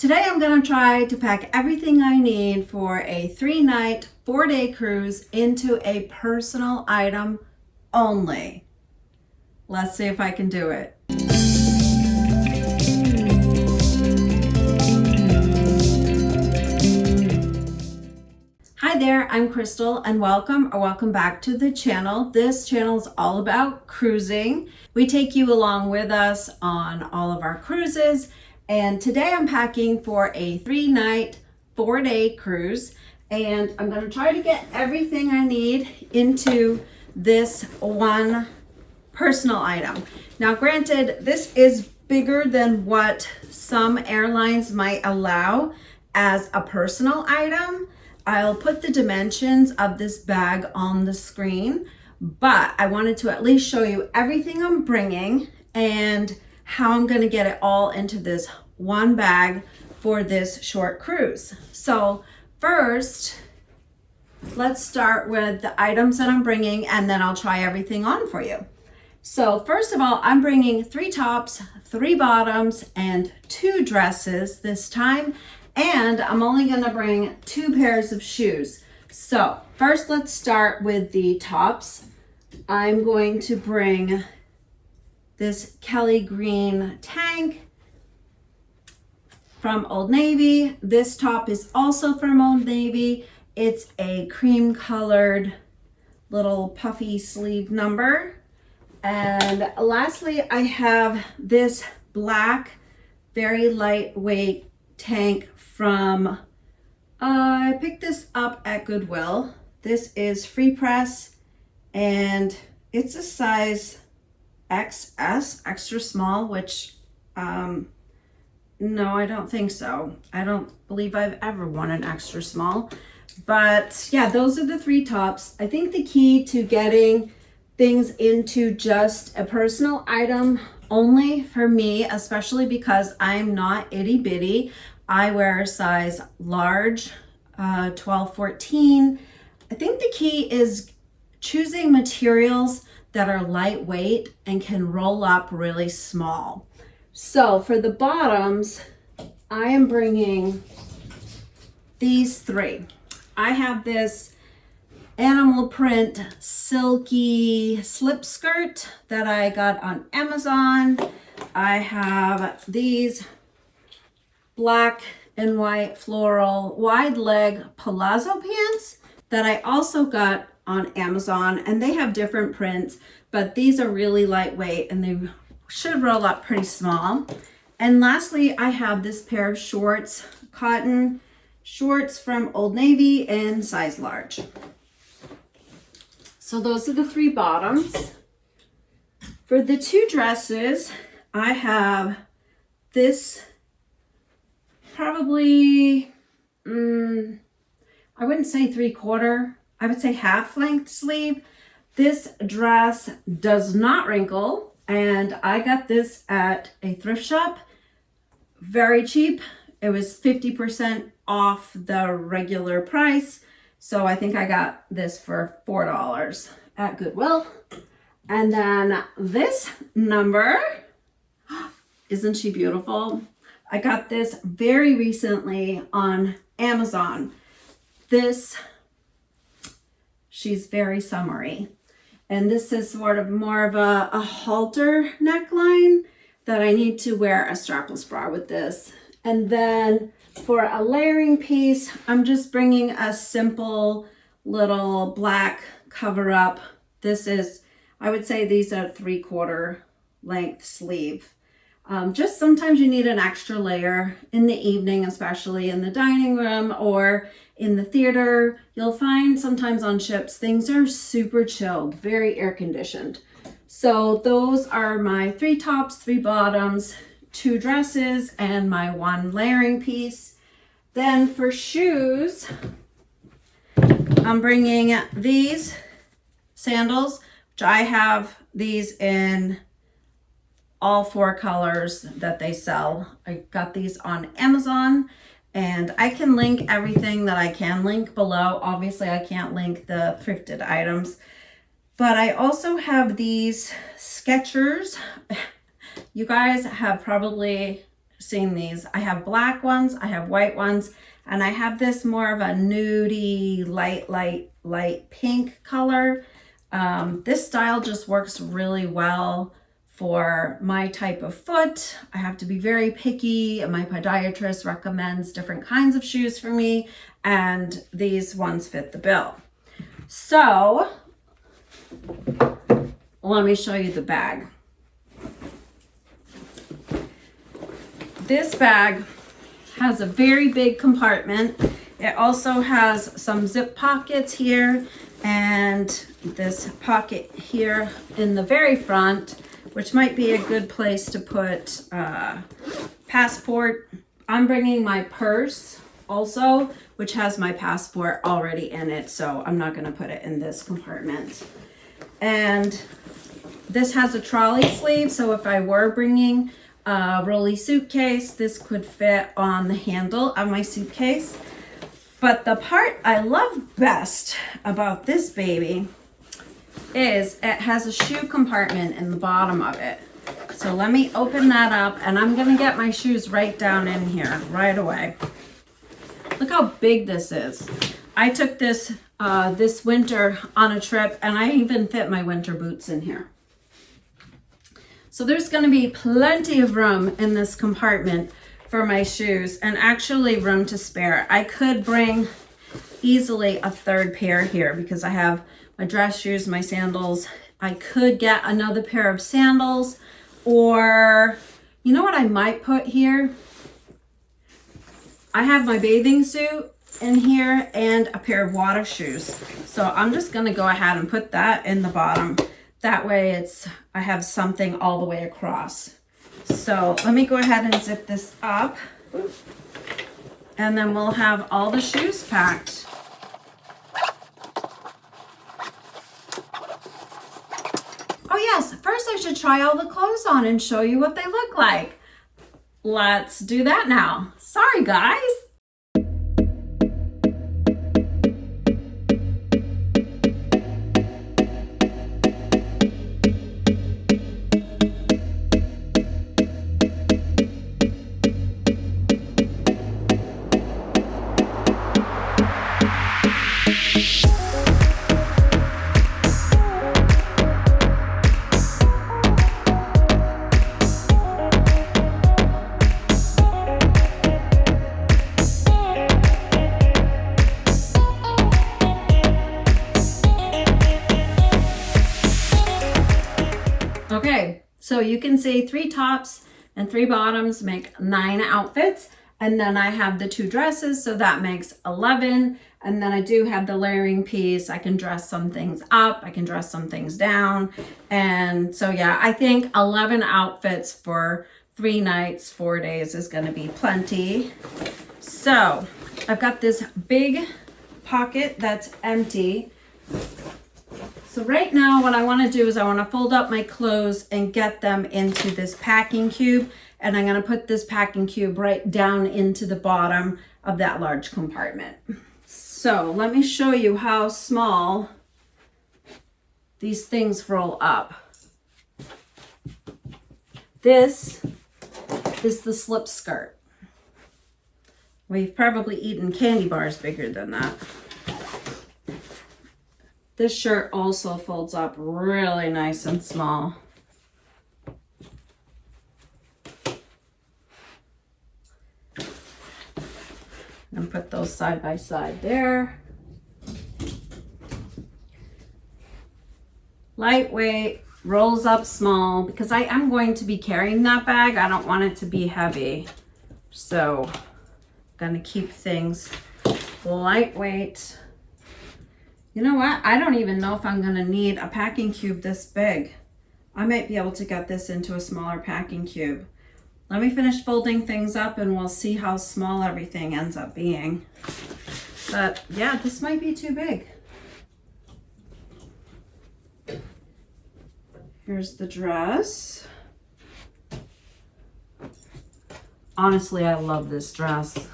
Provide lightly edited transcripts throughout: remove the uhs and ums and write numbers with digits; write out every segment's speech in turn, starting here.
Today I'm going to try to pack everything I need for a 3-night, 4-day cruise into a personal item only. Let's see if I can do it. Hi there, I'm Crystal and welcome back to the channel. This channel is all about cruising. We take you along with us on all of our cruises. And today I'm packing for a 3-night, 4-day cruise, and I'm going to try to get everything I need into this one personal item. Now, granted, this is bigger than what some airlines might allow as a personal item. I'll put the dimensions of this bag on the screen, but I wanted to at least show you everything I'm bringing and how I'm going to get it all into this one bag for this short cruise. So first, let's start with the items that I'm bringing, and then I'll try everything on for you. So first of all, I'm bringing 3 tops, 3 bottoms, and 2 dresses this time, and I'm only going to bring 2 pairs of shoes. So first, let's start with the tops. I'm going to bring this Kelly green tank from Old Navy. This top is also from Old Navy. It's a cream colored little puffy sleeve number. And lastly, I have this black, very lightweight tank from, I picked this up at Goodwill. This is free press and it's a size XS, extra small, which no, I don't think so. I don't believe I've ever worn an extra small. But yeah, those are the 3 tops. I think the key to getting things into just a personal item only for me, especially because I'm not itty bitty. I wear a size large, 12, 14. I think the key is choosing materials that are lightweight and can roll up really small. So for the bottoms, I am bringing these 3. I have this animal print silky slip skirt that I got on Amazon. I have these black and white floral wide leg palazzo pants that I also got on Amazon, and they have different prints, but these are really lightweight and they should roll up pretty small. And lastly, I have this pair of shorts, cotton shorts from Old Navy in size large. So those are the 3 bottoms. For the 2 dresses, I have this probably, I wouldn't say 3/4, I would say half length sleeve. This dress does not wrinkle, and I got this at a thrift shop, very cheap. It was 50% off the regular price. So I think I got this for $4 at Goodwill. And then this number, isn't she beautiful? I got this very recently on Amazon. She's very summery. And this is sort of more of a halter neckline that I need to wear a strapless bra with this. And then for a layering piece, I'm just bringing a simple little black cover up. This is, I would say these are 3/4 length sleeve. Just sometimes you need an extra layer in the evening, especially in the dining room or in the theater. You'll find sometimes on ships, things are super chilled, very air conditioned. So those are my 3 tops, 3 bottoms, 2 dresses, and my 1 layering piece. Then for shoes, I'm bringing these sandals, which I have these in all 4 colors that they sell. I got these on Amazon, and I can link everything that I can link below. Obviously, I can't link the thrifted items, but I also have these Skechers. You guys have probably seen these. I have black ones, I have white ones, and I have this more of a nudie, light pink color. This style just works really well for my type of foot. I have to be very picky. My podiatrist recommends different kinds of shoes for me, and these ones fit the bill. So let me show you the bag. This bag has a very big compartment. It also has some zip pockets here and this pocket here in the very front, which might be a good place to put passport. I'm bringing my purse also, which has my passport already in it, so I'm not going to put it in this compartment. And this has a trolley sleeve, so if I were bringing a rolly suitcase, this could fit on the handle of my suitcase. But the part I love best about this baby is it has a shoe compartment in the bottom of it. So let me open that up, and I'm gonna get my shoes right down in here right away. Look how big this is. I took this this winter on a trip, and I even fit my winter boots in here. So there's going to be plenty of room in this compartment for my shoes, and actually room to spare. I could bring easily a third pair here because I have my dress shoes, my sandals. I could get another pair of sandals, or you know what I might put here? I have my bathing suit in here and a pair of water shoes. So I'm just going to go ahead and put that in the bottom. That way I have something all the way across. So let me go ahead and zip this up, and then we'll have all the shoes packed. Oh yes, first I should try all the clothes on and show you what they look like. Let's do that now. Sorry guys. Okay, so you can see 3 tops and 3 bottoms make 9 outfits. And then I have the 2 dresses, so that makes 11. And then I do have the layering piece. I can dress some things up, I can dress some things down. And so yeah, I think 11 outfits for 3 nights, 4 days is gonna be plenty. So I've got this big pocket that's empty. So right now what I want to do is I want to fold up my clothes and get them into this packing cube, and I'm going to put this packing cube right down into the bottom of that large compartment. So let me show you how small these things roll up. This is the slip skirt. We've probably eaten candy bars bigger than that. This shirt also folds up really nice and small. And put those side by side there. Lightweight, rolls up small, because I am going to be carrying that bag. I don't want it to be heavy. So I'm gonna keep things lightweight. You know what? I don't even know if I'm going to need a packing cube this big. I might be able to get this into a smaller packing cube. Let me finish folding things up and we'll see how small everything ends up being. But yeah, this might be too big. Here's the dress. Honestly, I love this dress.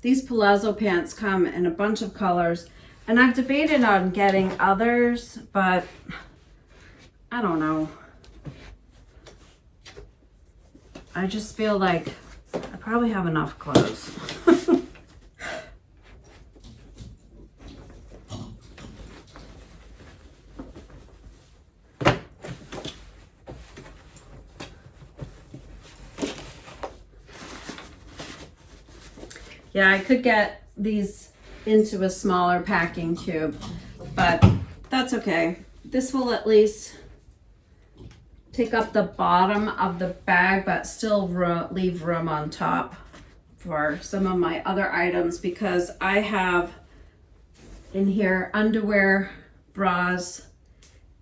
These palazzo pants come in a bunch of colors, And I've debated on getting others, but I don't know. I just feel like I probably have enough clothes. Yeah, I could get these into a smaller packing cube, but that's okay. This will at least take up the bottom of the bag, but still leave room on top for some of my other items, because I have in here underwear, bras,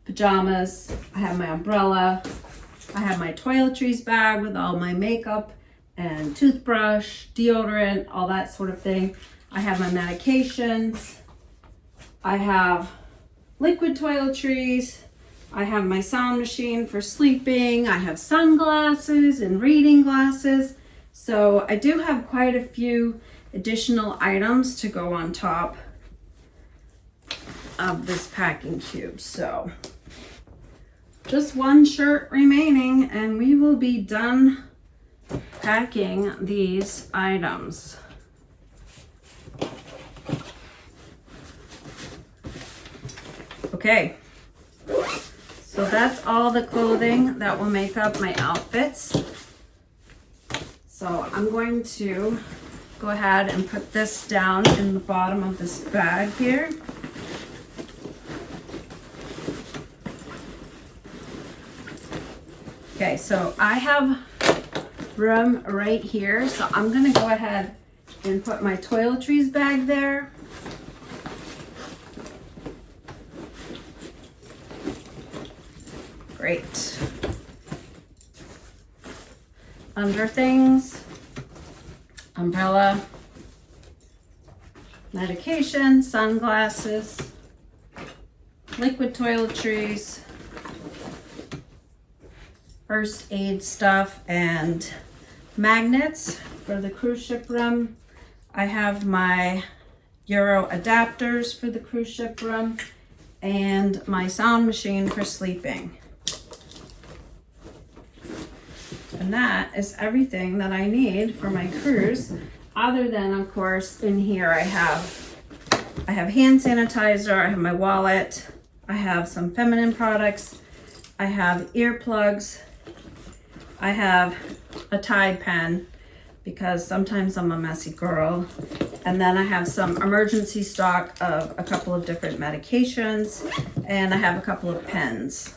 pajamas, I have my umbrella, I have my toiletries bag with all my makeup and toothbrush, deodorant, all that sort of thing. I have my medications, I have liquid toiletries, I have my sound machine for sleeping, I have sunglasses and reading glasses. So I do have quite a few additional items to go on top of this packing cube. So just one shirt remaining and we will be done packing these items. Okay, so that's all the clothing that will make up my outfits. So I'm going to go ahead and put this down in the bottom of this bag here. Okay, so I have room right here, so I'm gonna go ahead and put my toiletries bag there. Great. Under things, umbrella, medication, sunglasses, liquid toiletries, first aid stuff, and magnets for the cruise ship room. I have my Euro adapters for the cruise ship room and my sound machine for sleeping. And that is everything that I need for my cruise, other than, of course, in here I have hand sanitizer, I have my wallet, I have some feminine products, I have earplugs, I have a Tide pen because sometimes I'm a messy girl, and then I have some emergency stock of a couple of different medications, and I have a couple of pens.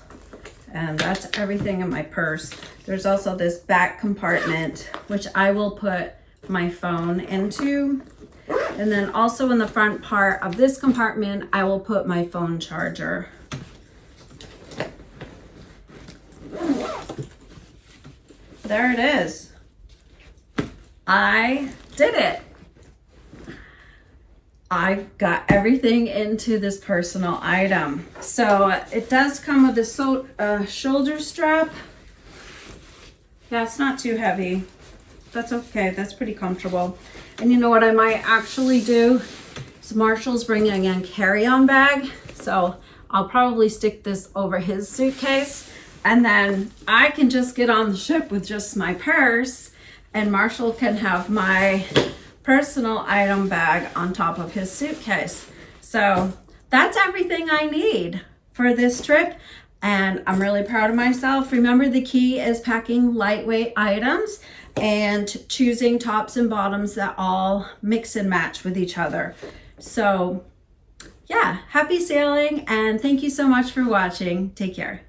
And that's everything in my purse. There's also this back compartment, which I will put my phone into. And then also in the front part of this compartment, I will put my phone charger. There it is. I did it. I've got everything into this personal item. So it does come with a shoulder strap. Yeah, it's not too heavy. That's okay, that's pretty comfortable. And you know what I might actually do? So Marshall's bringing a carry-on bag. So I'll probably stick this over his suitcase, and then I can just get on the ship with just my purse, and Marshall can have my personal item bag on top of his suitcase. So that's everything I need for this trip, and I'm really proud of myself. Remember, the key is packing lightweight items and choosing tops and bottoms that all mix and match with each other. So yeah, happy sailing, and thank you so much for watching. Take care.